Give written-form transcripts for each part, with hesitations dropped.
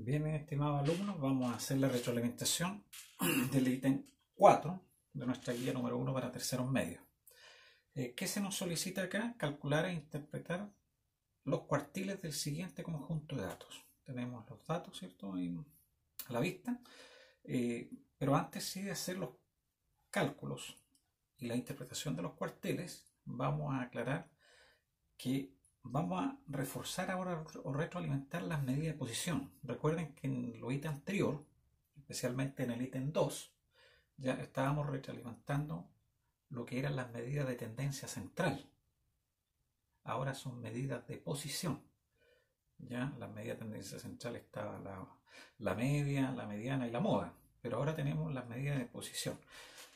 Bien, estimados alumnos, vamos a hacer la retroalimentación del ítem 4 de nuestra guía número 1 para terceros medios. ¿Qué se nos solicita acá? Calcular e interpretar los cuartiles del siguiente conjunto de datos. Tenemos los datos, ¿cierto?, a la vista, pero antes sí de hacer los cálculos y la interpretación de los cuartiles, vamos a aclarar que vamos a reforzar ahora o retroalimentar las medidas de posición. Recuerden que en el ítem anterior, especialmente en el ítem 2, ya estábamos retroalimentando lo que eran las medidas de tendencia central. Ahora son medidas de posición. Ya las medidas de tendencia central estaba la media, la mediana y la moda, pero ahora tenemos las medidas de posición.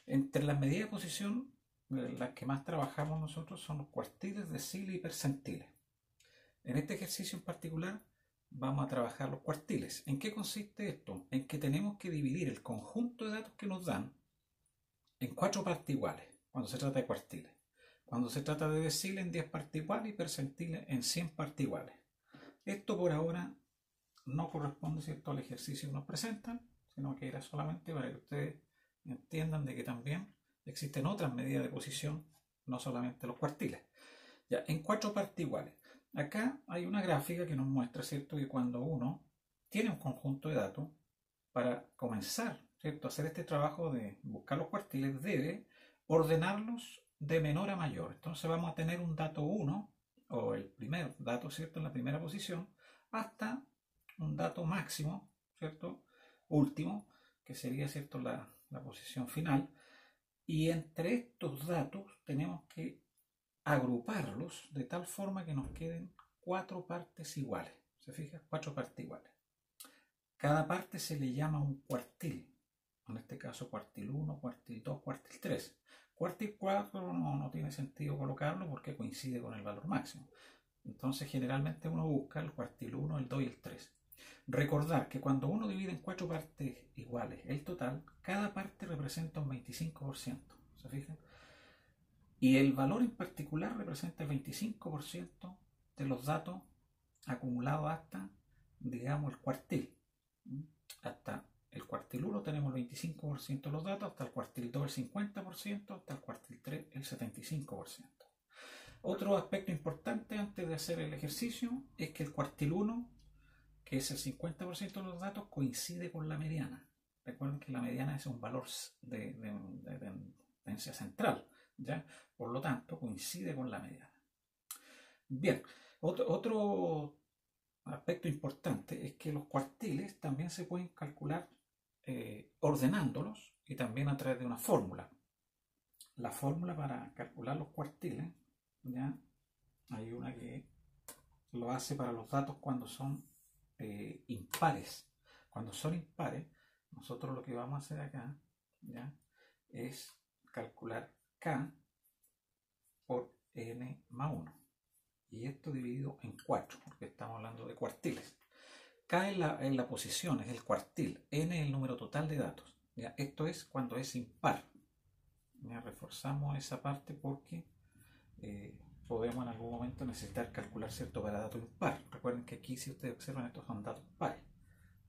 Entre las medidas de posición, las que más trabajamos nosotros son los cuartiles, deciles y percentiles. En este ejercicio en particular vamos a trabajar los cuartiles. ¿En qué consiste esto? En que tenemos que dividir el conjunto de datos que nos dan en 4 partes iguales, cuando se trata de cuartiles. Cuando se trata de deciles, en 10 partes iguales, y percentiles en 100 partes iguales. Esto por ahora no corresponde, ¿cierto?, al ejercicio que nos presentan, sino que era solamente para que ustedes entiendan de que también existen otras medidas de posición, no solamente los cuartiles. Ya, en 4 partes iguales. Acá hay una gráfica que nos muestra, ¿cierto?, que cuando uno tiene un conjunto de datos, para comenzar, ¿cierto?, a hacer este trabajo de buscar los cuartiles, debe ordenarlos de menor a mayor. Entonces vamos a tener un dato 1, o el primer dato, ¿cierto?, en la primera posición, hasta un dato máximo, ¿cierto?, último, que sería, ¿cierto?, la posición final. Y entre estos datos tenemos que agruparlos de tal forma que nos queden 4 partes iguales. ¿Se fijan? 4 partes iguales. Cada parte se le llama un cuartil. En este caso, cuartil 1, cuartil 2, cuartil 3. Cuartil 4 no tiene sentido colocarlo porque coincide con el valor máximo. Entonces, generalmente uno busca el cuartil 1, el 2 y el 3. Recordar que cuando uno divide en 4 partes iguales el total, cada parte representa un 25%. ¿Se fijan? Y el valor en particular representa el 25% de los datos acumulados hasta, digamos, el cuartil. Hasta el cuartil 1 tenemos el 25% de los datos, hasta el cuartil 2 el 50%, hasta el cuartil 3 el 75%. Otro aspecto importante antes de hacer el ejercicio es que el cuartil 1, que es el 50% de los datos, coincide con la mediana. Recuerden que la mediana es un valor de tendencia central, ¿ya? Por lo tanto, coincide con la mediana. Bien, otro aspecto importante es que los cuartiles también se pueden calcular ordenándolos y también a través de una fórmula. La fórmula para calcular los cuartiles, ¿ya? Hay una que lo hace para los datos cuando son impares. Cuando son impares, nosotros lo que vamos a hacer acá, ¿ya?, es calcular K por N más 1. Y esto dividido en 4, porque estamos hablando de cuartiles. K es la posición, es el cuartil. N es el número total de datos. ¿Ya? Esto es cuando es impar. ¿Ya? Reforzamos esa parte porque podemos en algún momento necesitar calcular, ¿cierto?, para datos impar. Recuerden que aquí, si ustedes observan, estos son datos pares.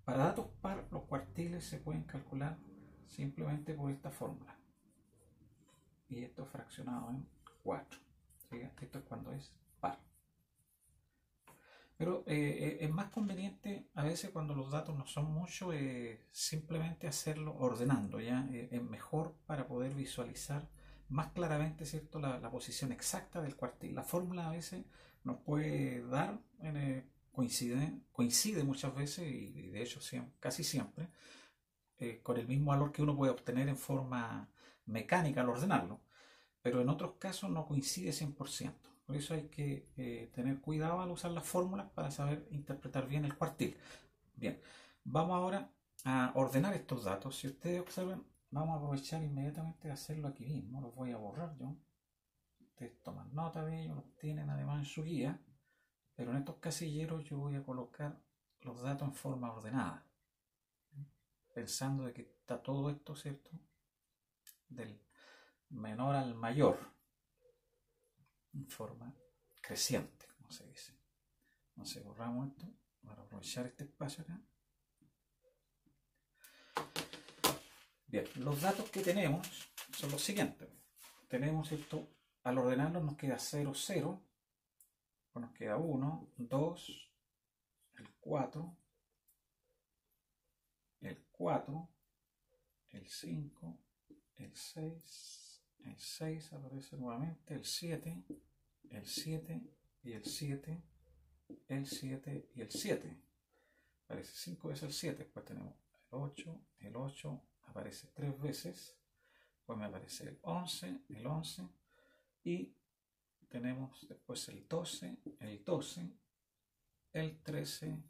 Para datos par, los cuartiles se pueden calcular simplemente por esta fórmula. Y esto es fraccionado en 4. ¿Sí? Esto es cuando es par. Pero es más conveniente a veces cuando los datos no son muchos, simplemente hacerlo ordenando, ¿ya? Es mejor para poder visualizar más claramente, ¿cierto?, la posición exacta del cuartil. La fórmula a veces nos puede dar, coincide muchas veces, y de hecho casi siempre, con el mismo valor que uno puede obtener en forma mecánica al ordenarlo, pero en otros casos no coincide 100%. Por eso hay que tener cuidado al usar las fórmulas para saber interpretar bien el cuartil. Bien, vamos ahora a ordenar estos datos. Si ustedes observan, vamos a aprovechar inmediatamente de hacerlo aquí mismo. Los voy a borrar yo. Ustedes toman nota de ellos, los tienen además en su guía. Pero en estos casilleros yo voy a colocar los datos en forma ordenada, pensando de que está todo esto, ¿cierto?, del menor al mayor, en forma creciente, como se dice. Entonces borramos esto para aprovechar este espacio acá. Bien, los datos que tenemos son los siguientes. Tenemos esto, al ordenarlos nos queda 0, 0, nos queda 1, 2, el 4, el 4, el 5, el 6 aparece nuevamente, el 7 y el 7, el 7 y el 7. Aparece 5 veces el 7, después tenemos el 8 aparece 3 veces, después me aparece el 11 y tenemos después el 12, el 12, el 13,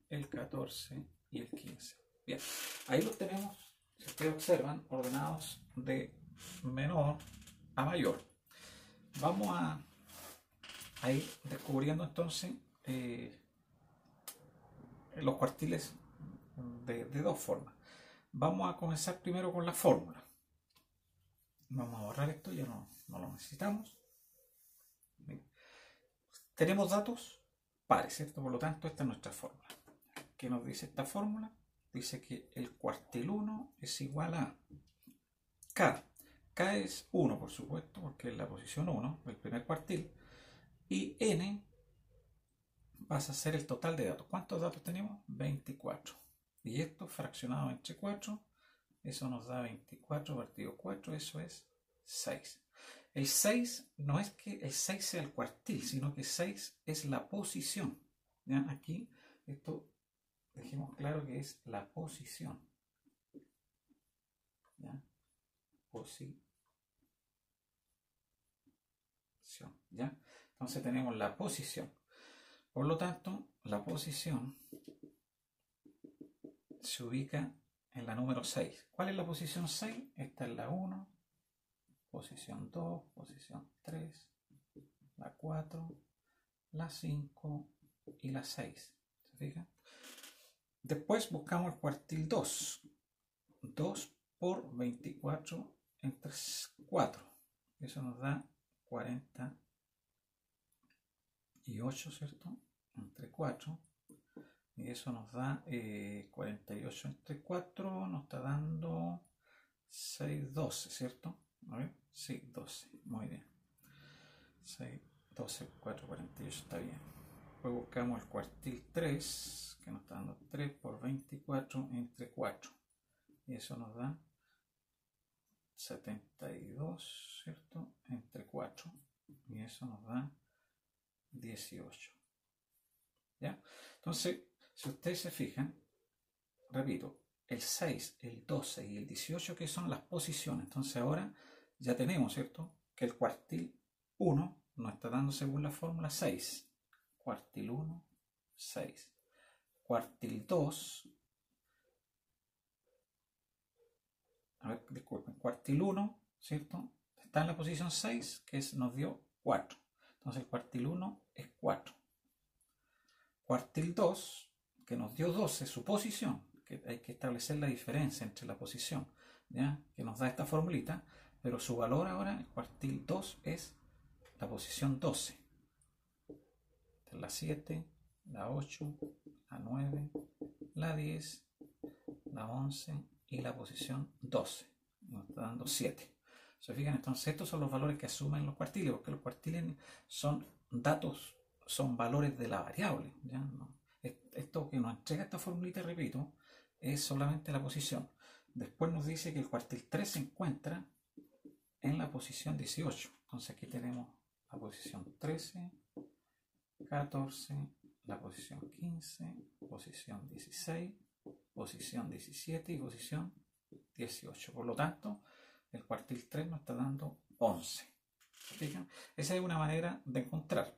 el 14 y el 15. Bien, ahí los tenemos, si ustedes observan, ordenados de menor a mayor. Vamos a ir descubriendo entonces los cuartiles de dos formas. Vamos a comenzar primero con la fórmula. Vamos a borrar esto, ya no lo necesitamos. Bien. Tenemos datos pares, ¿cierto? Por lo tanto, esta es nuestra fórmula. ¿Qué nos dice esta fórmula? Dice que el cuartil 1 es igual a K. K es 1, por supuesto, porque es la posición 1, el primer cuartil. Y N pasa a ser el total de datos. ¿Cuántos datos tenemos? 24. Y esto fraccionado entre 4, eso nos da 24 partido 4, eso es 6. El 6 no es que el 6 sea el cuartil, sino que 6 es la posición. ¿Ya? Aquí esto dejemos claro que es la posición. ¿Ya? Posición. ¿Ya? Entonces tenemos la posición. Por lo tanto, la posición se ubica en la número 6. ¿Cuál es la posición 6? Esta es la 1, posición 2, posición 3, la 4, la 5 y la 6. ¿Se fijan? Después buscamos el cuartil 2. 2 por 24 entre 4. Eso nos da 48, ¿cierto? Entre 4. Y eso nos da 48 entre 4, nos está dando 6, 12, ¿cierto? A ver, sí, 12, muy bien. 6, 12, 4, 48, está bien. Después buscamos el cuartil 3, que nos está dando 3 por 24 entre 4. Y eso nos da 72, ¿cierto? Entre 4. Y eso nos da 18. ¿Ya? Entonces, si ustedes se fijan, repito, el 6, el 12 y el 18 que son las posiciones. Entonces ahora ya tenemos, ¿cierto? Que el cuartil 1 nos está dando según la fórmula 6. Cuartil 1, 6. Cuartil 2, a ver, disculpen, cuartil 1, ¿cierto? Está en la posición 6, que nos dio 4. Entonces el cuartil 1 es 4. Cuartil 2, que nos dio 12, su posición, que hay que establecer la diferencia entre la posición, ¿ya? Que nos da esta formulita, pero su valor ahora, el cuartil 2, es la posición 12. Esta es la 7, la 8, la 9, la 10, la 11 y la posición 12. Nos está dando 7. ¿Se fijan? Entonces estos son los valores que asumen los cuartiles, porque los cuartiles son datos, son valores de la variable, ¿ya? ¿No? Esto que nos entrega esta formulita, repito, es solamente la posición. Después nos dice que el cuartil 3 se encuentra en la posición 18. Entonces aquí tenemos la posición 13, 14, la posición 15, posición 16, posición 17 y posición 18. Por lo tanto, el cuartil 3 nos está dando 11. ¿Fijan? Esa es una manera de encontrar.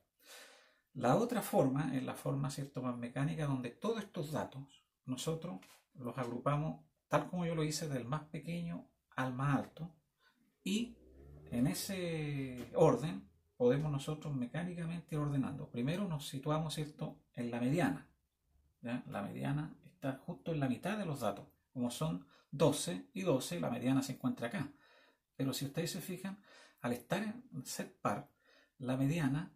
La otra forma es la forma, ¿cierto?, más mecánica, donde todos estos datos nosotros los agrupamos tal como yo lo hice, del más pequeño al más alto, y en ese orden podemos nosotros mecánicamente ir ordenando. Primero nos situamos, ¿cierto?, en la mediana, ¿ya? La mediana está justo en la mitad de los datos. Como son 12 y 12, la mediana se encuentra acá. Pero si ustedes se fijan, al estar en ser par, la mediana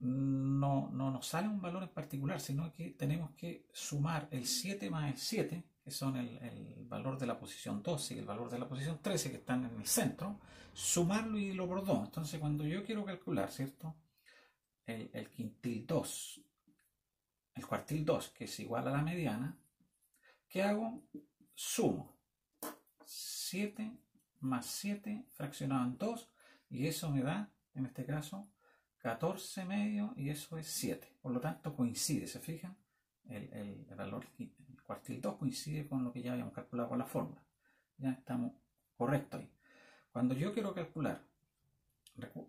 no nos sale un valor en particular, sino que tenemos que sumar el 7 más el 7, que son el valor de la posición 12 y el valor de la posición 13, que están en el centro, sumarlo y dividirlo por 2. Entonces, cuando yo quiero calcular, ¿cierto? El quintil 2, el cuartil 2, que es igual a la mediana, ¿qué hago? Sumo 7 más 7 fraccionado en 2, y eso me da, en este caso, 14 medio, y eso es 7. Por lo tanto, coincide, ¿se fijan? El valor, el cuartil 2 coincide con lo que ya habíamos calculado con la fórmula. Ya estamos correctos ahí. Cuando yo quiero calcular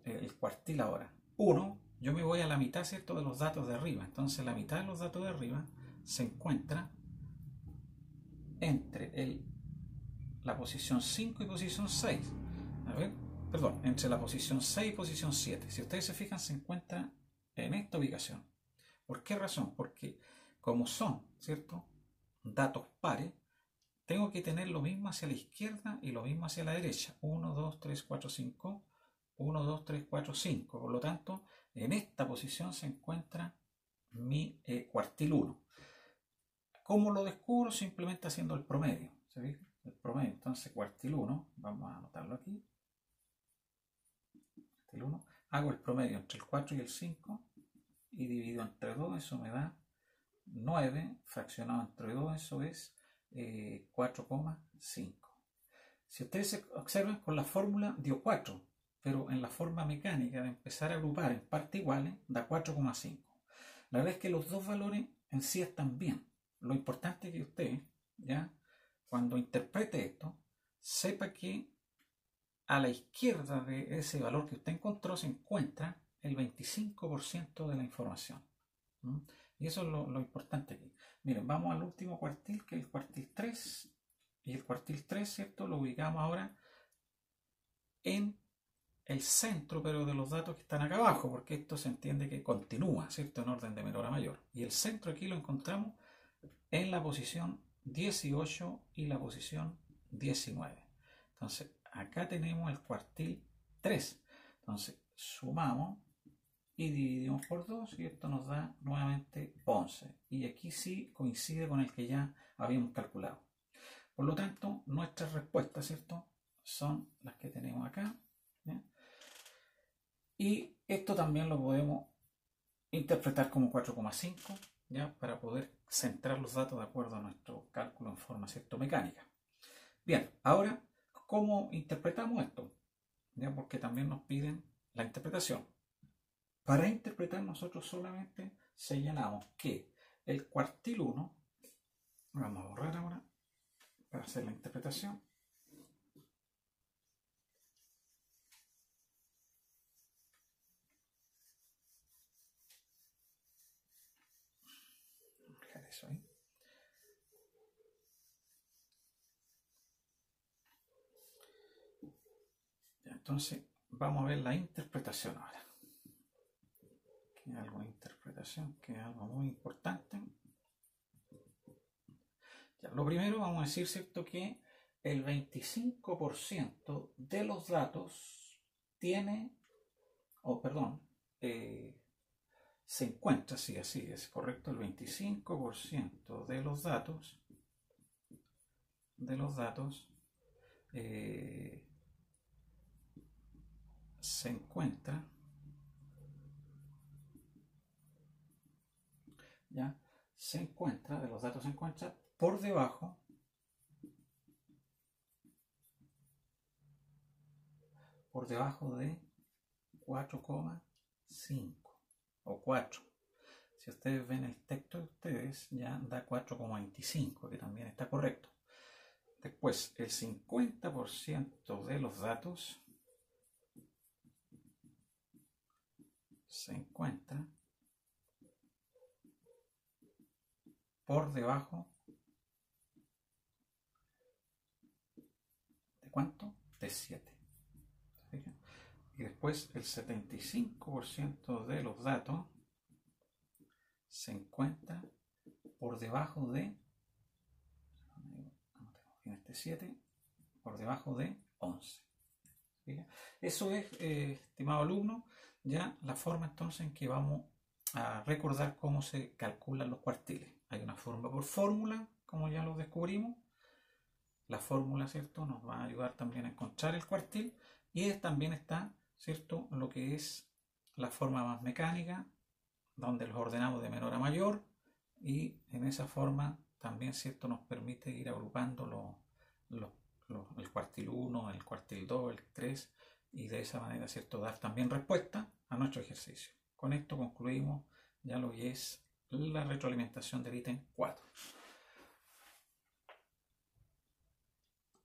el cuartil ahora, 1, yo me voy a la mitad, ¿cierto?, de los datos de arriba. Entonces la mitad de los datos de arriba se encuentra entre la posición 5 y posición 6. A ver, perdón, entre la posición 6 y posición 7. Si ustedes se fijan, se encuentra en esta ubicación. ¿Por qué razón? Porque como son, ¿cierto?, datos pares, tengo que tener lo mismo hacia la izquierda y lo mismo hacia la derecha. 1, 2, 3, 4, 5. 1, 2, 3, 4, 5. Por lo tanto, en esta posición se encuentra mi cuartil 1. ¿Cómo lo descubro? Simplemente haciendo el promedio. ¿Se ve? El promedio. Entonces, cuartil 1, vamos a anotarlo aquí. Cuartil 1. Hago el promedio entre el 4 y el 5 y divido entre 2. Eso me da 9. Fraccionado entre 2, eso es 4,5. Si ustedes se observan, con la fórmula dio 4. Pero en la forma mecánica de empezar a agrupar en partes iguales da 4,5. La verdad es que los dos valores en sí están bien. Lo importante es que usted, ya, cuando interprete esto, sepa que a la izquierda de ese valor que usted encontró se encuentra el 25% de la información. Y eso es lo importante aquí. Miren, vamos al último cuartil, que es el cuartil 3. Y el cuartil 3, ¿cierto?, lo ubicamos ahora en el centro, pero de los datos que están acá abajo, porque esto se entiende que continúa, ¿cierto?, en orden de menor a mayor. Y el centro aquí lo encontramos en la posición 18 y la posición 19. Entonces, acá tenemos el cuartil 3. Entonces, sumamos y dividimos por 2 y esto nos da nuevamente 11. Y aquí sí coincide con el que ya habíamos calculado. Por lo tanto, nuestras respuestas, ¿cierto?, son las que tenemos acá, ¿ya? Y esto también lo podemos interpretar como 4,5, ¿ya?, para poder centrar los datos de acuerdo a nuestro cálculo en forma, ¿cierto?, mecánica. Bien, ahora, ¿cómo interpretamos esto? ¿Ya? Porque también nos piden la interpretación. Para interpretar, nosotros solamente señalamos que el cuartil 1, vamos a borrar ahora para hacer la interpretación. Dejar eso ahí. Ya, entonces, vamos a ver la interpretación ahora. Que es algo de interpretación, que es algo muy importante. Ya, lo primero vamos a decir, ¿cierto?, que el 25% de los datos tiene, se encuentra, sí, así es correcto, el 25% de los datos se encuentra, ¿ya? Se encuentra, de los datos se encuentra por debajo de 4,5 o 4. Si ustedes ven el texto de ustedes, ya da 4,25, que también está correcto. Después, el 50% de los datos se encuentra por debajo de ¿cuánto? De 7. Y después el 75% de los datos se encuentra por debajo de, este 7, por debajo de 11. Eso es, estimado alumno, ya la forma entonces en que vamos a recordar cómo se calculan los cuartiles. Hay una forma por fórmula, como ya lo descubrimos. La fórmula, ¿cierto?, nos va a ayudar también a encontrar el cuartil. Y también está, ¿cierto?, lo que es la forma más mecánica, donde los ordenamos de menor a mayor. Y en esa forma también, ¿cierto?, nos permite ir agrupando el cuartil 1, el cuartil 2, el 3, y de esa manera, ¿cierto?, dar también respuesta a nuestro ejercicio. Con esto concluimos ya lo que es la retroalimentación del ítem 4.